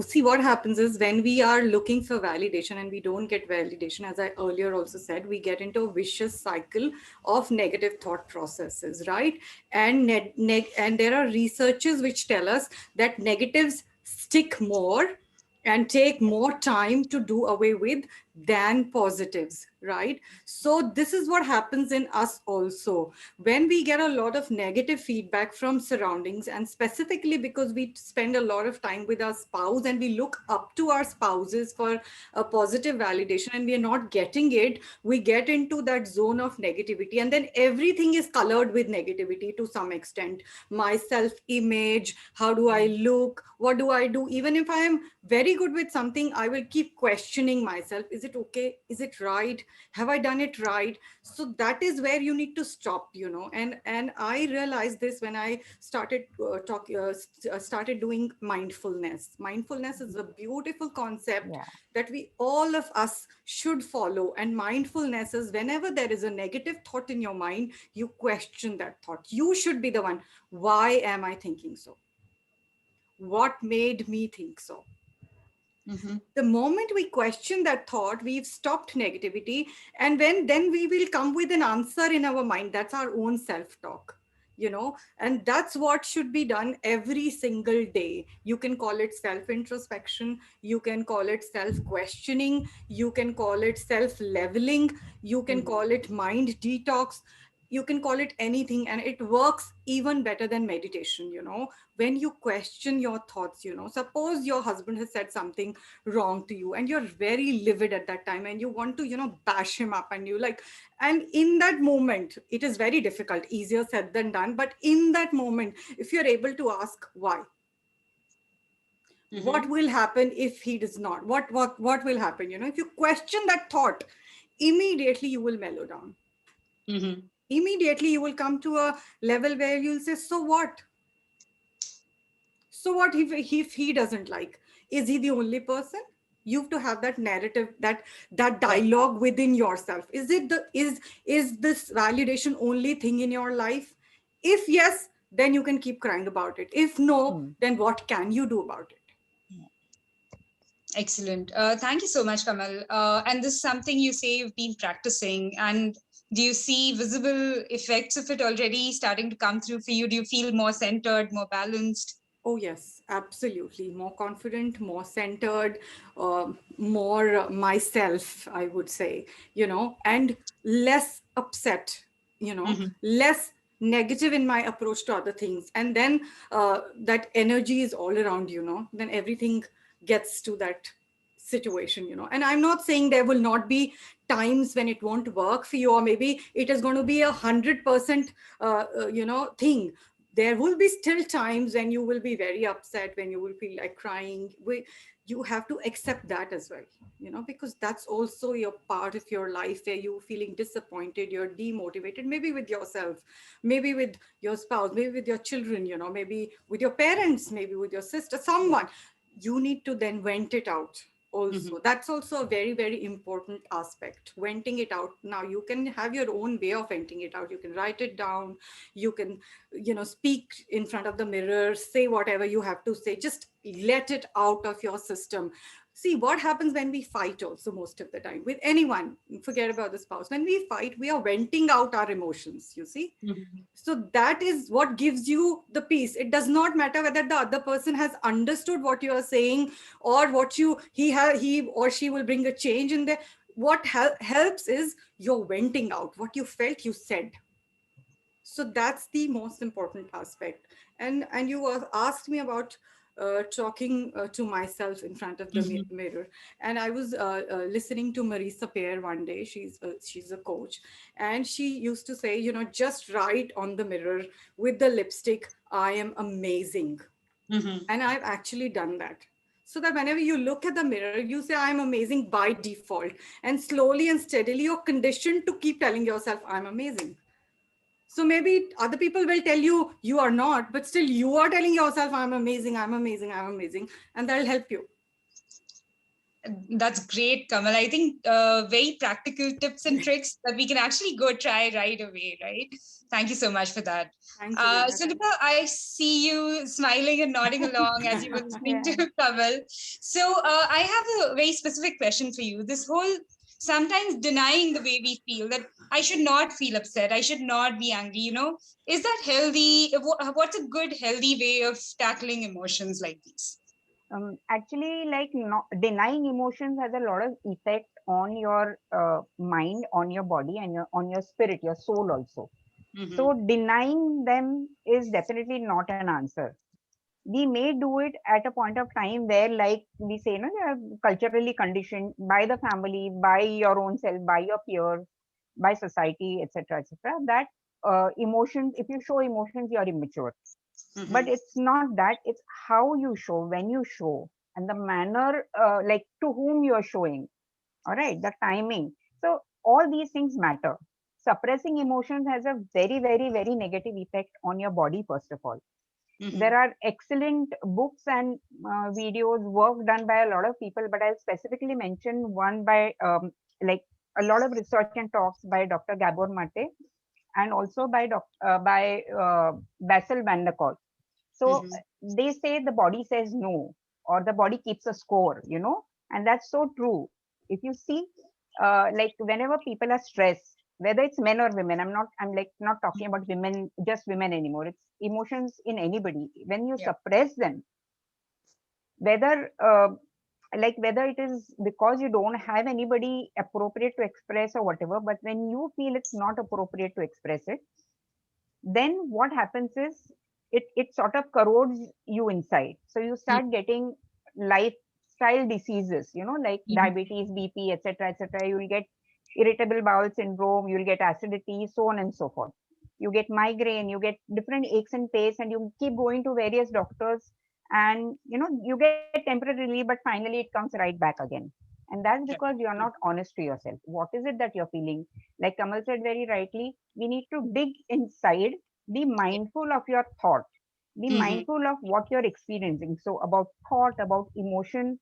See, what happens is when we are looking for validation and we don't get validation, as I earlier also said, we get into a vicious cycle of negative thought processes, right? And there are researches which tell us that negatives stick more and take more time to do away with than positives, right? So this is what happens in us also when we get a lot of negative feedback from surroundings, and specifically because we spend a lot of time with our spouse and we look up to our spouses for a positive validation and we are not getting it, we get into that zone of negativity, and then everything is colored with negativity to some extent. My self image, how do I look, what do I do? Even if I am very good with something, I will keep questioning myself. Is it okay? Is it right? Have I done it right? So that is where you need to stop, and I realized this when I started doing mindfulness is a beautiful concept Yeah. that we all of us should follow. And mindfulness is whenever there is a negative thought in your mind, you question that thought. You should be the one. Why am I thinking so? What made me think so? Mm-hmm. The moment we question that thought, we've stopped negativity, and when then we will come with an answer in our mind. That's our own self-talk, and that's what should be done every single day. You can call it self-introspection, you can call it self-questioning, you can call it self-leveling, you can call it mind detox, you can call it anything, and it works even better than meditation. When you question your thoughts, suppose your husband has said something wrong to you and you're very livid at that time and you want to bash him up, and you like, and in that moment it is very difficult, easier said than done, but in that moment if you're able to ask why, what Mm-hmm. will happen if he does not, what will happen, if you question that thought, immediately you will mellow down. Mm-hmm. Immediately you will come to a level where you'll say, so what? So what if he doesn't like? Is he the only person? You have to have that narrative, that Right. dialogue within yourself. Is this validation only thing in your life? If yes, then you can keep crying about it. If no, Mm. then what can you do about it? Excellent. Thank you so much, Kamal. And this is something you say you've been practicing. And do you see visible effects of it already starting to come through for you? Do you feel more centered, more balanced? Oh, yes, absolutely. More confident, more centered, more myself, I would say, and less upset, Mm-hmm. less negative in my approach to other things. And then that energy is all around, then everything gets to that situation, and I'm not saying there will not be times when it won't work for you, or maybe it is going to be 100% thing. There will be still times when you will be very upset, when you will feel like crying. You have to accept that as well, because that's also your part of your life where you're feeling disappointed, you're demotivated, maybe with yourself, maybe with your spouse, maybe with your children, maybe with your parents, maybe with your sister, someone. You need to then vent it out Mm-hmm. also. That's also a very important aspect, venting it out. Now you can have your own way of venting it out. You can write it down, you can speak in front of the mirror, say whatever you have to say, just let it out of your system. See what happens when we fight also, most of the time with anyone, forget about the spouse, when we fight we are venting out our emotions, you see. Mm-hmm. So that is what gives you the peace. It does not matter whether the other person has understood what you are saying, or what he or she will bring a change in there. What helps is you're venting out what you felt, you said. So that's the most important aspect. And you asked me about talking to myself in front of the Mm-hmm. mirror. And I was listening to Marisa Peer one day. She's a coach, and she used to say, just write on the mirror with the lipstick, I am amazing. Mm-hmm. And I've actually done that, so that whenever you look at the mirror, you say I'm amazing by default, and slowly and steadily you're conditioned to keep telling yourself I'm amazing. So maybe other people will tell you you are not, but still you are telling yourself, I'm amazing, I'm amazing, I'm amazing. And that'll help you. That's great, Kamal. I think very practical tips and tricks that we can actually go try right away, right? Thank you so much for that. Thank you, Vinaya. Sulabha, I see you smiling and nodding along as you were listening Yeah. to Kamal. So I have a very specific question for you. This whole sometimes denying the way we feel, that I should not feel upset, I should not be angry, is that healthy? What's a good, healthy way of tackling emotions like these? Actually, like denying emotions has a lot of effect on your mind, on your body, and on your spirit, your soul also. So denying them is definitely not an answer. We may do it at a point of time where, like we say, they are culturally conditioned by the family, by your own self, by your peers, by society, etc., etc. That emotions, if you show emotions, you are immature. But it's not that, it's how you show, when you show, and the manner, like to whom you are showing. All right, the timing. So all these things matter. Suppressing emotions has a very, very, very negative effect on your body, first of all. There are excellent books and videos, work done by a lot of people, but I'll specifically mention one by like a lot of research and talks by Dr. Gabor Mate, and also by Basil van der Kolk. So they say the body says no, or the body keeps a score, and that's so true. If you see, like whenever people are stressed, whether it's men or women, I'm like not talking about women, just women anymore. It's emotions in anybody. When you suppress them, whether like whether it is because you don't have anybody appropriate to express or whatever, but when you feel it's not appropriate to express it, then what happens is it sort of corrodes you inside. So you start getting lifestyle diseases, like diabetes, BP, etc., etc. You will get irritable bowel syndrome, you will get acidity, so on and so forth. You get migraine, you get different aches and pains, and you keep going to various doctors, and you get temporary relief, but finally it comes right back again. And that's because you are not honest to yourself. What is it that you're feeling? Like Kamal said very rightly, we need to dig inside. Be mindful of your thought. Be mindful of what you're experiencing. So about thought, about emotion,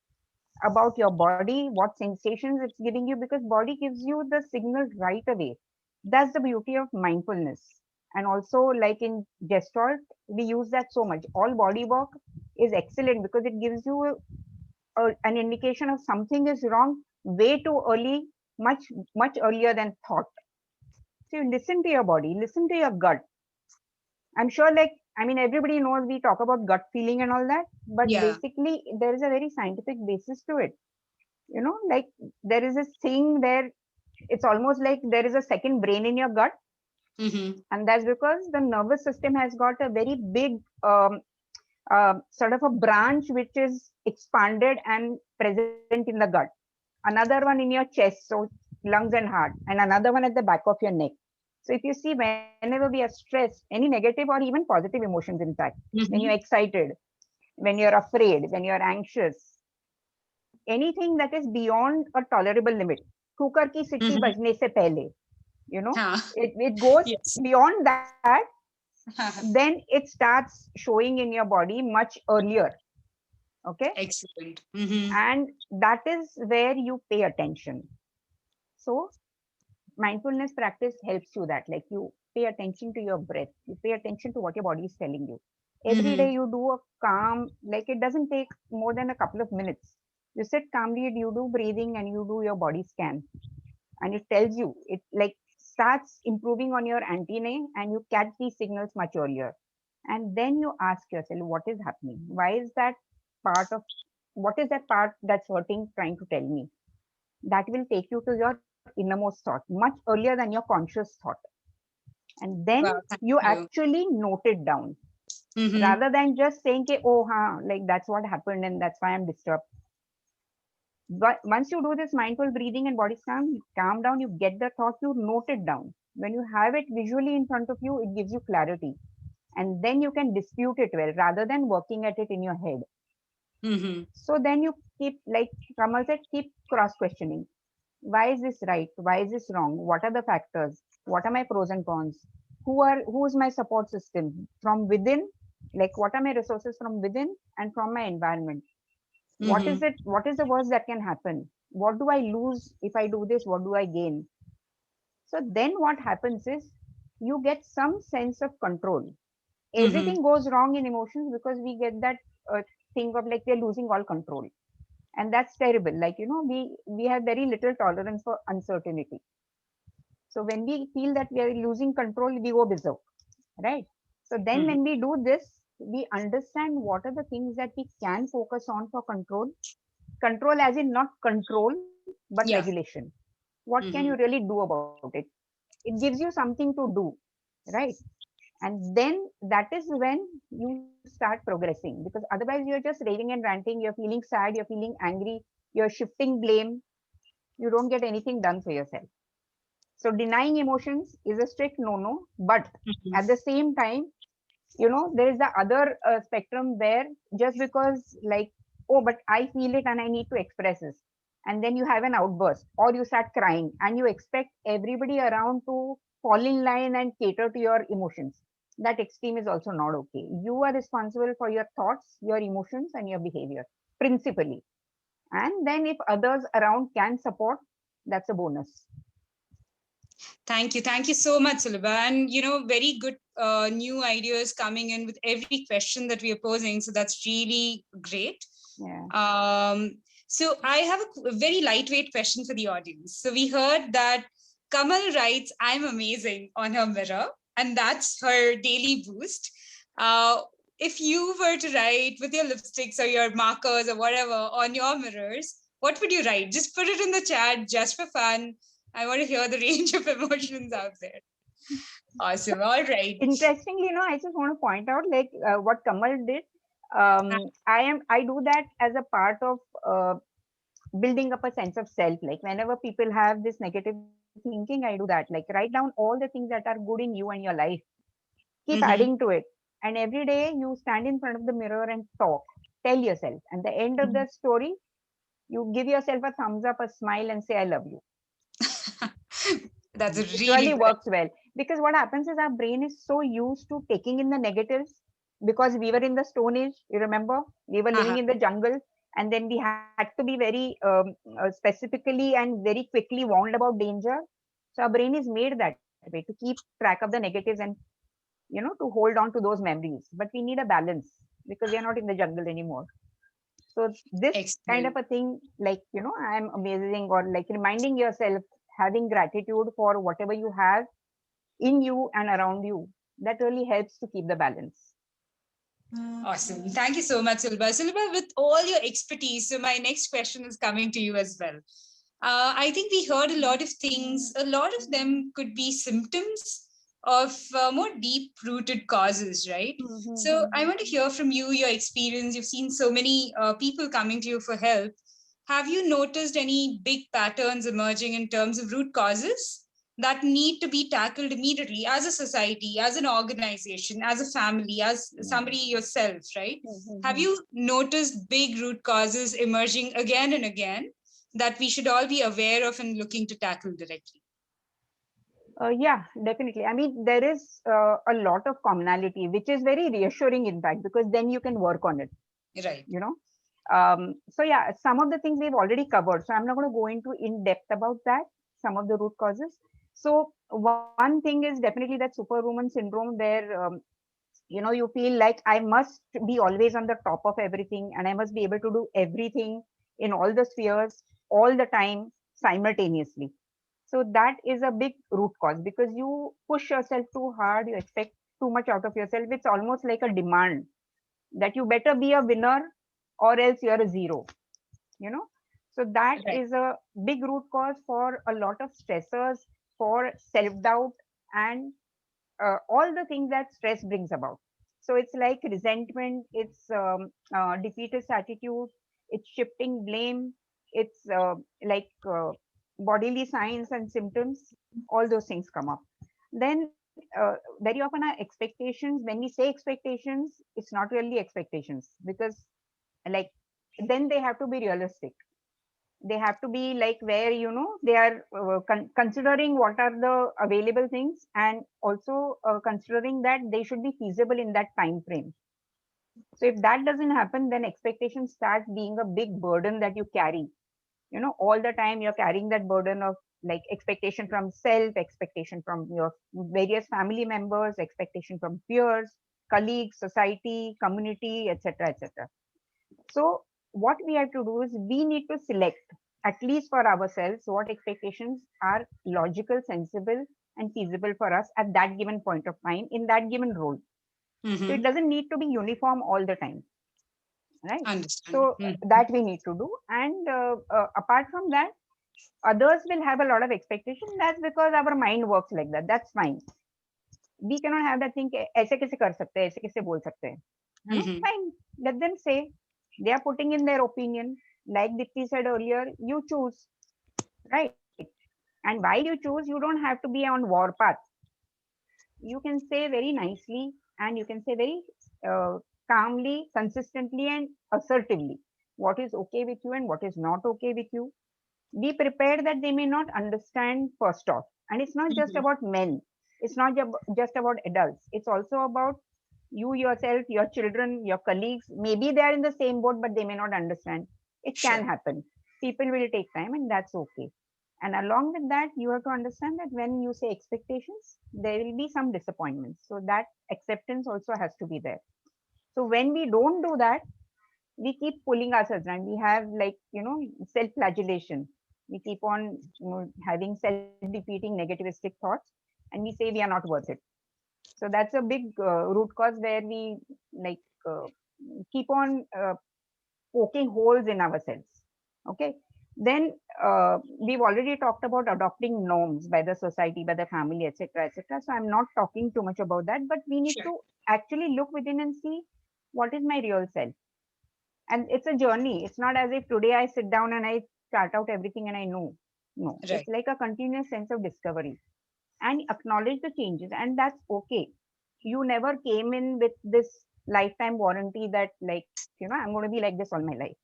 about your body, what sensations it's giving you, because body gives you the signal right away. That's the beauty of mindfulness. And also, like in Gestalt, we use that so much. All body work is excellent because it gives you an indication of something is wrong way too early, much, much earlier than thought. So you listen to your body, listen to your gut. I'm sure, like, I mean, everybody knows we talk about gut feeling and all that, but basically, there is a very scientific basis to it. Like there is this thing where it's almost like there is a second brain in your gut, and that's because the nervous system has got a very big sort of a branch which is expanded and present in the gut. Another one in your chest, so lungs and heart, and another one at the back of your neck. So if you see, whenever we are stressed, any negative or even positive emotions, in fact, when you're excited, when you're afraid, when you're anxious, anything that is beyond a tolerable limit, cooker ki sitti bajne se pehle, it goes beyond that, then it starts showing in your body much earlier. Okay. Excellent. And that is where you pay attention. So mindfulness practice helps you that, like you pay attention to your breath, you pay attention to what your body is telling you. Every day you do a calm, like it doesn't take more than a couple of minutes. You sit calmly, you do breathing, and you do your body scan, and it tells you, it like starts improving on your antennae, and you catch these signals much earlier. And then you ask yourself, what is happening? Why is that part of, what is that part that's hurting trying to tell me? That will take you to your innermost thought much earlier than your conscious thought. And then you actually note it down, rather than just saying, oh, like that's what happened and that's why I'm disturbed. But once you do this mindful breathing and body scan, you calm down, you get the thought, you note it down. When you have it visually in front of you, it gives you clarity. And then you can dispute it well, rather than working at it in your head. So then you keep, like Kamal said, keep cross questioning. Why is this right? Why is this wrong? What are the factors? What are my pros and cons? Who's my support system from within? Like what are my resources from within and from my environment? What Mm-hmm. is it? What is the worst that can happen? What do I lose if I do this? What do I gain? So then what happens is you get some sense of control. Mm-hmm. Everything goes wrong in emotions because we get that thing of like we're losing all control. And that's terrible. Like, we have very little tolerance for uncertainty. So when we feel that we are losing control, we go berserk, right? So then Mm-hmm. when we do this, we understand what are the things that we can focus on for control. Control as in not control, but Yeah. regulation. What can you Mm-hmm. really do about it? It gives you something to do, right? And then that is when you start progressing, because otherwise you're just raving and ranting, you're feeling sad, you're feeling angry, you're shifting blame, you don't get anything done for yourself. So denying emotions is a strict no-no, but at the same time, there is the other spectrum where just because like, oh, but I feel it and I need to express this. And then you have an outburst or you start crying and you expect everybody around to fall in line and cater to your emotions. That extreme is also not okay. You are responsible for your thoughts, your emotions, and your behavior, principally. And then if others around can support, that's a bonus. Thank you. Thank you so much, Sulabha. And, very good new ideas coming in with every question that we are posing. So that's really great. Yeah. So I have a very lightweight question for the audience. So we heard that Kamal writes, "I'm amazing" on her mirror, and that's her daily boost. Uh, if you were to write with your lipsticks or your markers or whatever on your mirrors, what would you write? Just put it in the chat just for fun. I want to hear the range of emotions out there. Awesome. All right. Interestingly, I just want to point out like what Kamal did. I do that as a part of building up a sense of self. Like whenever people have this negative thinking, I do that. Like write down all the things that are good in you and your life. Keep Mm-hmm. adding to it, and every day you stand in front of the mirror and talk. Tell yourself. And the end of the story, you give yourself a thumbs up, a smile, and say, "I love you." That's a It really really good. works well, because what happens is our brain is so used to taking in the negatives, because we were in the stone age, you remember, we were living Uh-huh. in the jungle, and then we had to be very specifically and very quickly warned about danger. So our brain is made that way to keep track of the negatives and to hold on to those memories, but we need a balance because we are not in the jungle anymore. So this kind of Excellent. a thing, like I'm amazing, or like reminding yourself, having gratitude for whatever you have in you and around you, that really helps to keep the balance. Awesome. Thank you so much, Sulabha. Sulabha, with all your expertise, so my next question is coming to you as well. I think we heard a lot of things. A lot of them could be symptoms of more deep rooted causes, right? So I want to hear from you, your experience. You've seen so many people coming to you for help. Have you noticed any big patterns emerging in terms of root causes that need to be tackled immediately as a society, as an organization, as a family, as somebody yourself, right? Have you noticed big root causes emerging again and again that we should all be aware of and looking to tackle directly? Yeah, definitely. I mean, there is a lot of commonality, which is very reassuring, in fact, because then you can work on it. Right. So yeah, some of the things we've already covered. So I'm not going to go into in depth about that. Some of the root causes. So one thing is definitely that superwoman syndrome, where you feel like I must be always on the top of everything, and I must be able to do everything in all the spheres all the time simultaneously. So that is a big root cause, because you push yourself too hard, you expect too much out of yourself. It's almost like a demand that you better be a winner or else you're a zero, you know. So that Right. is a big root cause for a lot of stressors, for self doubt, and all the things that stress brings about. So it's like resentment, it's defeatist attitude, it's shifting blame, it's like bodily signs and symptoms, all those things come up. Then very often our expectations, when we say expectations, it's not really expectations, because like then they have to be realistic. They have to be like where they are considering what are the available things, and also considering that they should be feasible in that time frame. So if that doesn't happen, then expectations start being a big burden that you carry. All the time you're carrying that burden of like expectation from self, expectation from your various family members, expectation from peers, colleagues, society, community, etc., etc. So what we have to do is we need to select, at least for ourselves, what expectations are logical, sensible, and feasible for us at that given point of time in that given role. So it Mm-hmm. doesn't need to be uniform all the time, right? Understand. So that we need to do. And apart from that, others will have a lot of expectation. That's because our mind works like that. That's fine. We cannot have that thing ऐसे कैसे कर सकते हैं, ऐसे कैसे बोल सकते हैं, है ना? Mm-hmm. Fine, let them say. They are putting in their opinion. Like Dipti said earlier, you choose, right? And while you choose, you don't have to be on warpath. You can say very nicely, and you can say very uh, calmly, consistently, and assertively what is okay with you and what is not okay with you. Be prepared that they may not understand first off. And it's not just Mm-hmm. about men, it's not just about adults, it's also about you yourself, your children, your colleagues. Maybe they are in the same boat, but they may not understand. It can Sure. happen. People will take time, and that's okay. And along with that, you have to understand that when you say expectations, there will be some disappointments. So that acceptance also has to be there. So when we don't do that, we keep pulling ourselves down. We have like, self-flagellation. We keep on having self-defeating negativistic thoughts, and we say we are not worth it. So that's a big root cause where we like keep on poking holes in ourselves. Okay. Then we've already talked about adopting norms by the society, by the family, etc., etc. So I'm not talking too much about that, but we need Sure. to actually look within and see what is my real self. And it's a journey. It's not as if today I sit down and I chart out everything and I know. No, it's Right. like a continuous sense of discovery, and acknowledge the changes, and that's okay. You never came in with this lifetime warranty that like, I'm going to be like this all my life.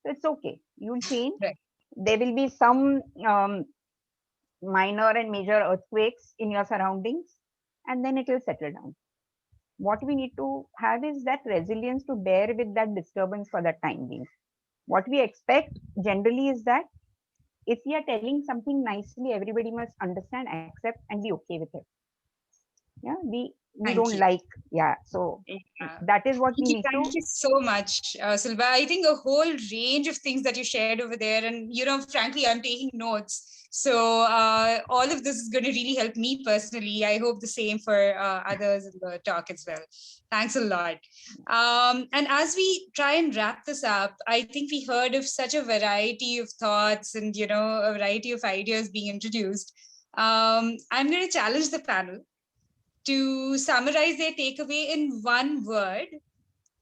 So it's okay. You'll change. Right. There will be some minor and major earthquakes in your surroundings, and then it will settle down. What we need to have is that resilience to bear with that disturbance for that time being. What we expect generally is that if we are telling something nicely, everybody must understand, accept, and be okay with it. Yeah, we Thank don't you. like, yeah. So Yeah. that is what we need Thank to. you so much, Sulabha. I think a whole range of things that you shared over there, and frankly, I'm taking notes. So all of this is going to really help me personally. I hope the same for others in the talk as well. Thanks a lot. And as we try and wrap this up, I think we heard of such a variety of thoughts and a variety of ideas being introduced. I'm going to challenge the panel to summarize their takeaway in one word.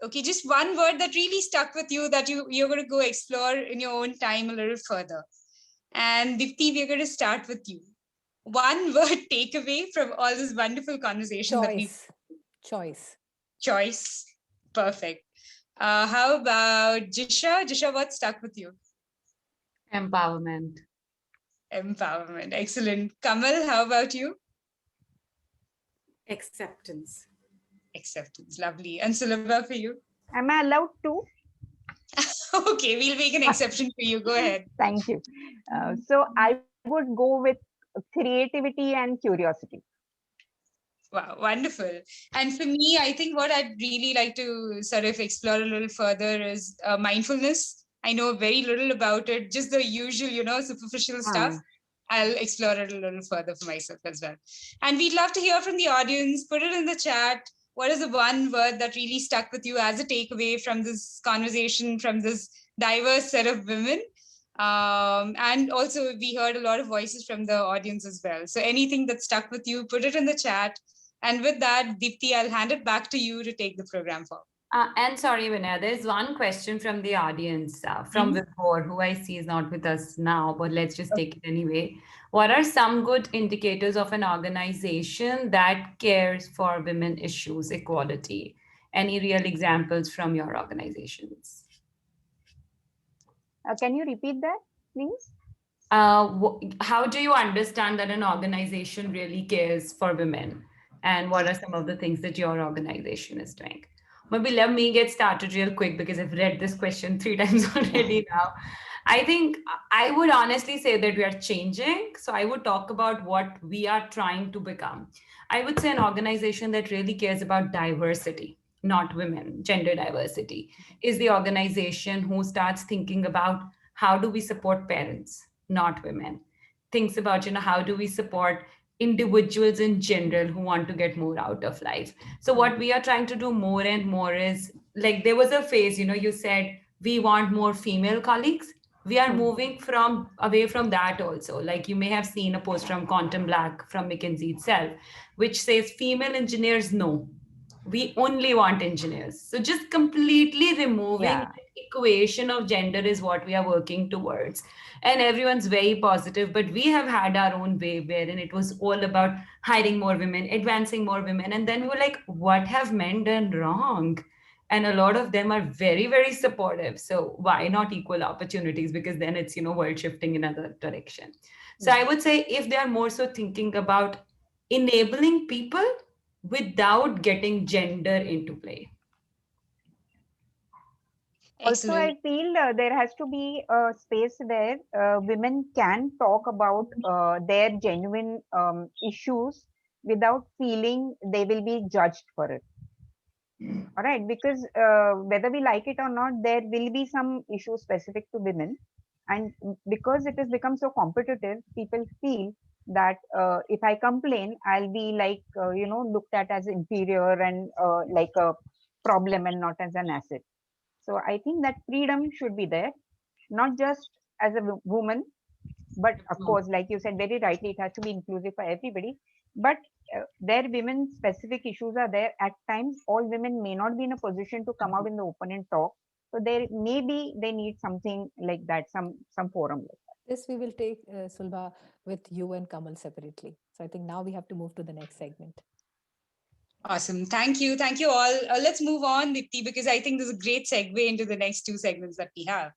Okay, just one word that really stuck with you that you're going to go explore in your own time a little further. And Dipti, we're going to start with you. One word takeaway from all this wonderful conversation that we Choice. choice. Perfect. How about Jisha? Jisha, what stuck with you? Empowerment. Empowerment. Excellent. Kamal, how about you? Acceptance. Acceptance. Lovely. And Sulabha, for you? Am I allowed to? Okay, we'll make an exception for you. Go ahead. Thank you. So I would go with creativity and curiosity. Wow, wonderful. And for me, I think what I'd really like to sort of explore a little further is mindfulness. I know very little about it, just the usual, superficial stuff. I'll explore it a little further for myself as well. And we'd love to hear from the audience. Put it in the chat. What is the one word that really stuck with you as a takeaway from this conversation, from this diverse set of women? And also, we heard a lot of voices from the audience as well. So anything that stuck with you, put it in the chat. And with that, Deepti, I'll hand it back to you to take the program forward. And sorry, Vinaya, there's one question from the audience from before, who I see is not with us now, but let's just take it anyway. What are some good indicators of an organization that cares for women issues, equality? Any real examples from your organizations? Can you repeat that, please? How do you understand that an organization really cares for women? And what are some of the things that your organization is doing? Maybe let me get started real quick because I've read this question 3 times already now. I think I would honestly say that we are changing. So I would talk about what we are trying to become. I would say an organization that really cares about diversity, not women, gender diversity, is the organization who starts thinking about how do we support parents, not women. Thinks about, how do we support individuals in general who want to get more out of life. So what we are trying to do more and more is, like, there was a phase, you said we want more female colleagues. We are moving from away from that also. Like, you may have seen a post from Quantum Black from McKinsey itself, which says female engineers, no, we only want engineers. So just completely removing Yeah. the equation of gender is what we are working towards. And everyone's very positive, but we have had our own way wherein it was all about hiring more women, advancing more women. And then we were like, what have men done wrong? And a lot of them are very, very supportive. So why not equal opportunities? Because then it's, world shifting in another direction. So I would say if they are more so thinking about enabling people without getting gender into play. Also, Excellent. I feel there has to be a space where women can talk about their genuine issues without feeling they will be judged for it. All right, because whether we like it or not, there will be some issues specific to women, and because it has become so competitive, people feel that if I complain, I'll be like looked at as inferior and like a problem and not as an asset. So I think that freedom should be there, not just as a woman, but of course, like you said very rightly, it has to be inclusive for everybody. But there women specific issues are there. At times all women may not be in a position to come out in the open and talk, so there maybe they need something like that, some forum like that. This we will take, Sulba, with you and Kamal separately. So I think now we have to move to the next segment. Awesome. Thank you. Thank you all. Let's move on, Dipti, because I think there's a great segue into the next two segments that we have.